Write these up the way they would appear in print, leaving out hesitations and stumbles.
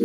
Hi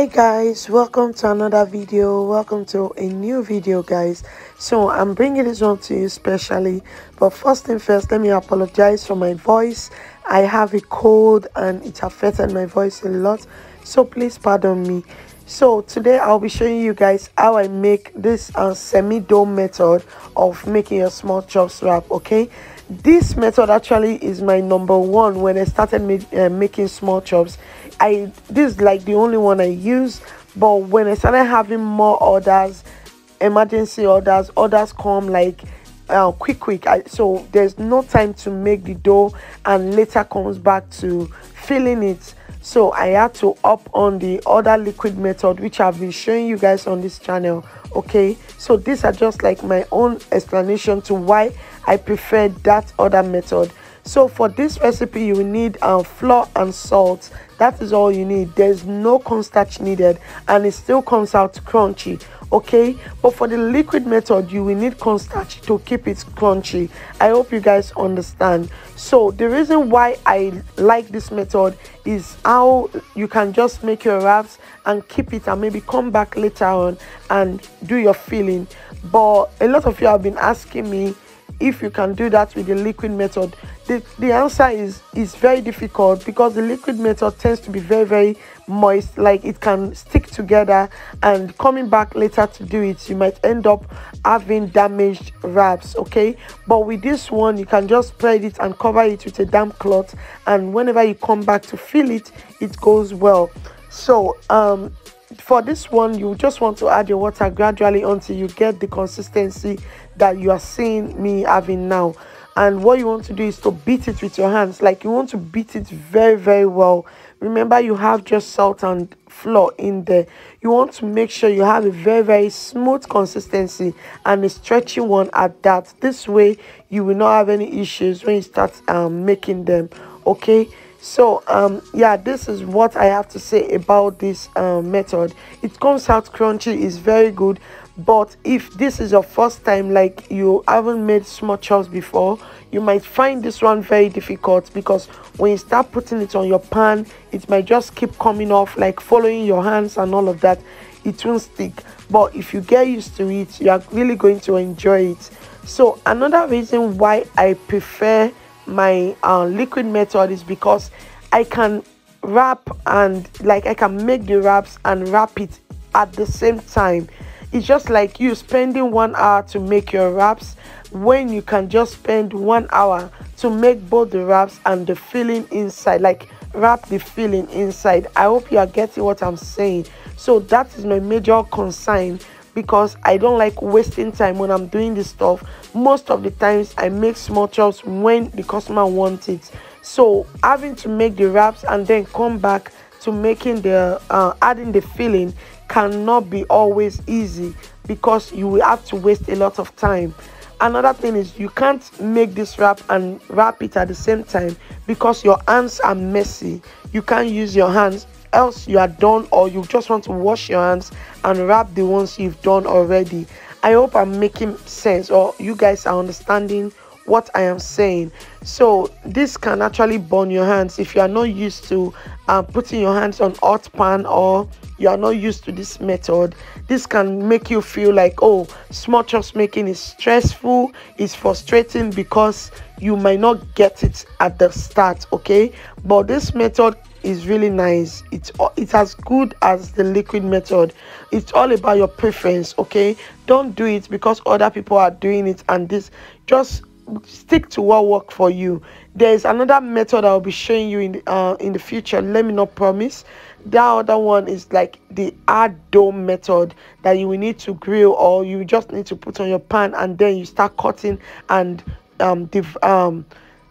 guys, welcome to another video. Welcome to a new video, guys. So I'm bringing this one to you specially, but first thing first, let me apologize for my voice. I have a cold and it affected my voice a lot, so please pardon me. So today I'll be showing you guys how I make this semi-dome method of making a small chops wrap. Okay, this method actually is my number one when I started making small chops. This is like the only one I use, but when I started having more orders, emergency orders come like quick. So there's no time to make the dough and later comes back to filling it. So I had to up on the other liquid method, which I've been showing you guys on this channel. Okay, so these are just like my own explanation to why I prefer that other method. So for this recipe, you will need flour and salt. That is all you need. There's no cornstarch needed, and it still comes out crunchy. Okay, but for the liquid method, you will need cornstarch to keep it crunchy. I hope you guys understand. So the reason why I like this method is how you can just make your wraps and keep it and maybe come back later on and do your filling. But a lot of you have been asking me if you can do that with the liquid method. The answer is very difficult, because the liquid method tends to be very moist, like it can stick together, and coming back later to do it, you might end up having damaged wraps. Okay, but with this one, you can just spread it and cover it with a damp cloth, and whenever you come back to fill it, it goes well. So for this one, you just want to add your water gradually until you get the consistency that you are seeing me having now. And what you want to do is to beat it with your hands. Like, you want to beat it very well. Remember, you have just salt and flour in there. You want to make sure you have a very smooth consistency and a stretchy one at that. This way you will not have any issues when you start making them. Okay, so yeah, this is what I have to say about this method. It comes out crunchy, is very good. But if this is your first time, like you haven't made small chops before, you might find this one very difficult, because when you start putting it on your pan, it might just keep coming off, like following your hands and all of that. It won't stick. But if you get used to it, you are really going to enjoy it. So another reason why I prefer my liquid method is because I can wrap, and like I can make the wraps and wrap it at the same time. It's just like you spending 1 hour to make your wraps, when you can just spend 1 hour to make both the wraps and the filling inside, like wrap the filling inside. I hope you are getting what I'm saying. So that is my major concern, because I don't like wasting time when I'm doing this stuff. Most of the times I make small chops when the customer wants it. So having to make the wraps and then come back to making the adding the filling cannot be always easy, because you will have to waste a lot of time. Another thing is, you can't make this wrap and wrap it at the same time, because your hands are messy. You can't use your hands, else you are done, or you just want to wash your hands and wrap the ones you've done already. I hope I'm making sense, or you guys are understanding what I am saying. So this can actually burn your hands if you are not used to putting your hands on hot pan, or you are not used to this method. This can make you feel like, oh, small chops making is stressful, is frustrating, because you might not get it at the start. Okay, but this method is really nice. It's as good as the liquid method. It's all about your preference. Okay, don't do it because other people are doing it, and this, just stick to what works for you. There's another method I'll be showing you in the future. Let me not promise. That other one is like the hard dome method that you will need to grill, or you just need to put on your pan, and then you start cutting and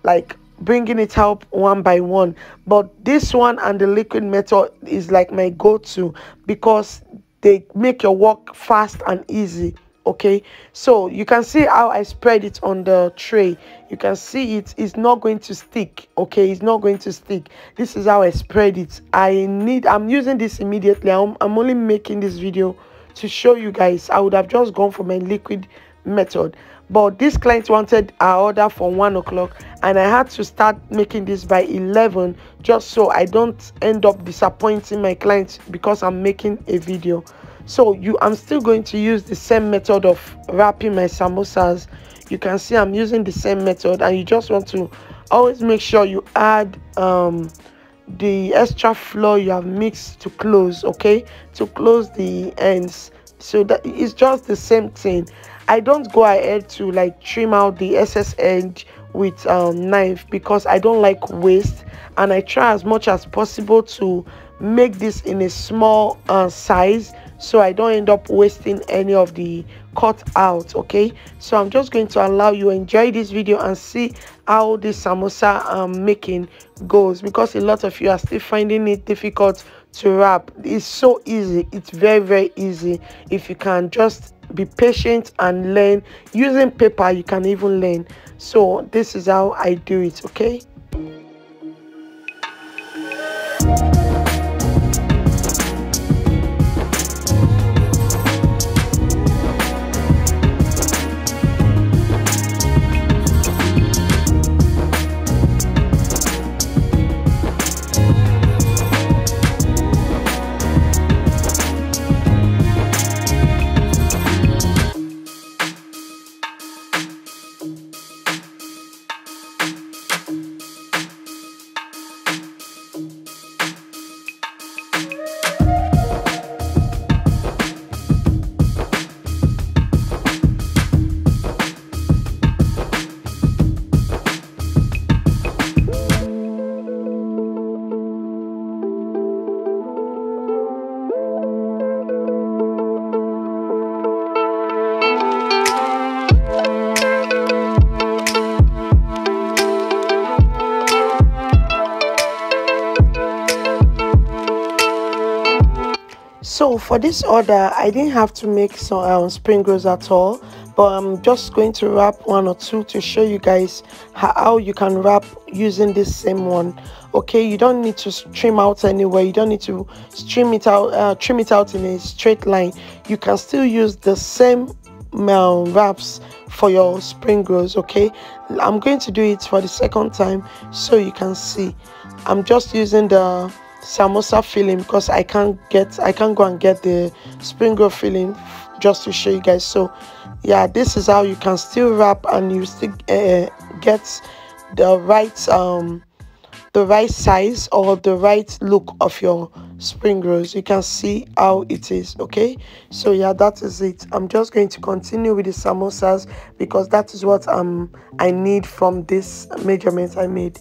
like bringing it up one by one. But this one and the liquid method is like my go-to, because they make your work fast and easy. Okay, so you can see how I spread it on the tray. You can see it is not going to stick. Okay, it's not going to stick. This is how I spread it. I'm using this immediately. I'm only making this video to show you guys. I would have just gone for my liquid method, but this client wanted our order for 1 o'clock, and I had to start making this by 11 just so I don't end up disappointing my clients because I'm making a video. So I'm still going to use the same method of wrapping my samosas. You can see I'm using the same method, and you just want to always make sure you add the extra flour you have mixed to close, okay, to close the ends. So that it's just the same thing. I don't go ahead to like trim out the excess edge with knife because I don't like waste, and I try as much as possible to make this in a small size so I don't end up wasting any of the cut out. Okay, so I'm just going to allow you enjoy this video and see how this samosa making goes, because a lot of you are still finding it difficult to wrap. It's so easy. It's very easy if you can just be patient and learn. Using paper you can even learn. So this is how I do it. Okay, so for this order I didn't have to make some spring rolls at all, but I'm just going to wrap 1 or 2 to show you guys how you can wrap using this same one. Okay, you don't need to trim out anywhere. You don't need to trim it out in a straight line. You can still use the same wraps for your spring rolls. Okay, I'm going to do it for the second time so you can see. I'm just using the samosa filling because I can't go and get the spring roll filling, just to show you guys. So yeah, this is how you can still wrap and you still get the right size or the right look of your spring rolls. You can see how it is. Okay, so yeah, that is it. I'm just going to continue with the samosas because that is what I need from this measurement I made.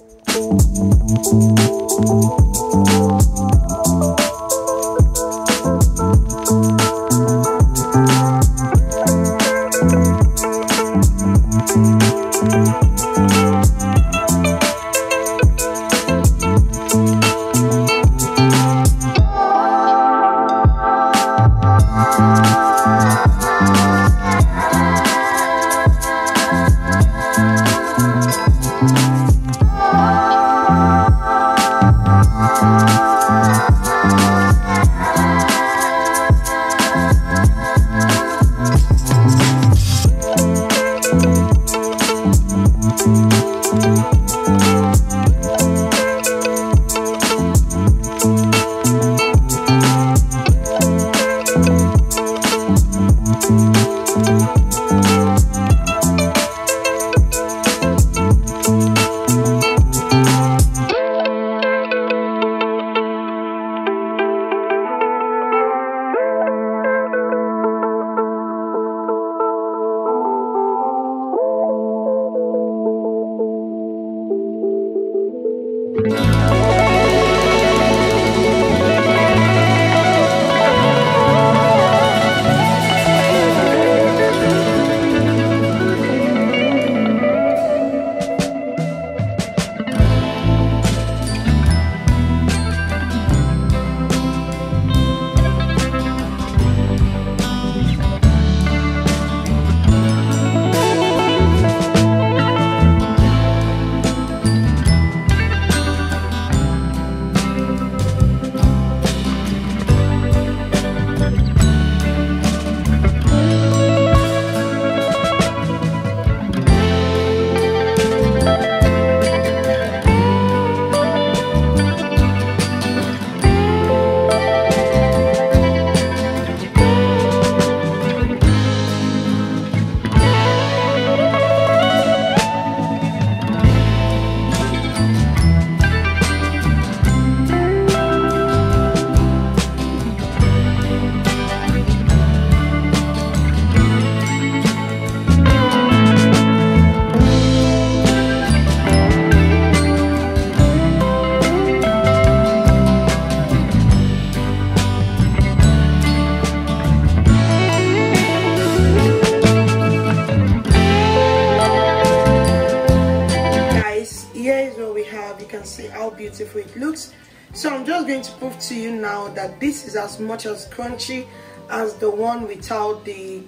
here is what we have. You can see how beautiful it looks. So I'm just going to prove to you now that this is as much as crunchy as the one without the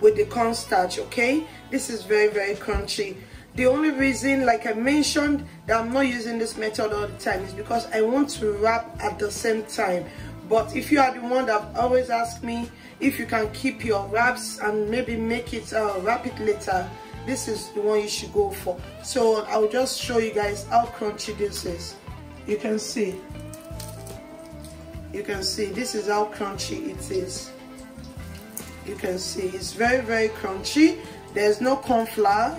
with the cornstarch. Okay, this is very, very crunchy. The only reason, like I mentioned, that I'm not using this method all the time is because I want to wrap at the same time. But if you are the one that always ask me if you can keep your wraps and maybe make it wrap it later, this is the one you should go for. So I'll just show you guys how crunchy this is. You can see this is how crunchy it is. You can see it's very, very crunchy. There's no corn flour.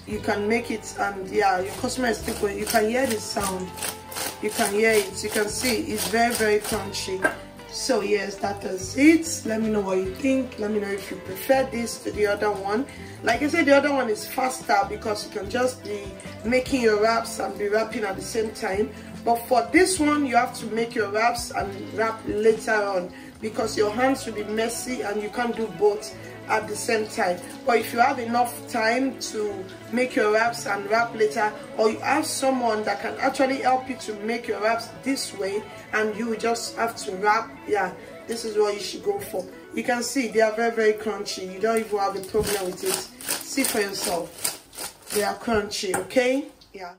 You can make it, and yeah, your customer is still going. You can hear the sound. You can hear it. You can see it's very, very crunchy. So yes, that is it. Let me know what you think. Let me know if you prefer this to the other one. Like I said, the other one is faster because you can just be making your wraps and be wrapping at the same time. But for this one, you have to make your wraps and wrap later on because your hands will be messy and you can't do both at the same time. But if you have enough time to make your wraps and wrap later, or you have someone that can actually help you to make your wraps this way and you just have to wrap, yeah, this is what you should go for. You can see they are very, very crunchy. You don't even have a problem with it. See for yourself. They are crunchy, okay? Yeah.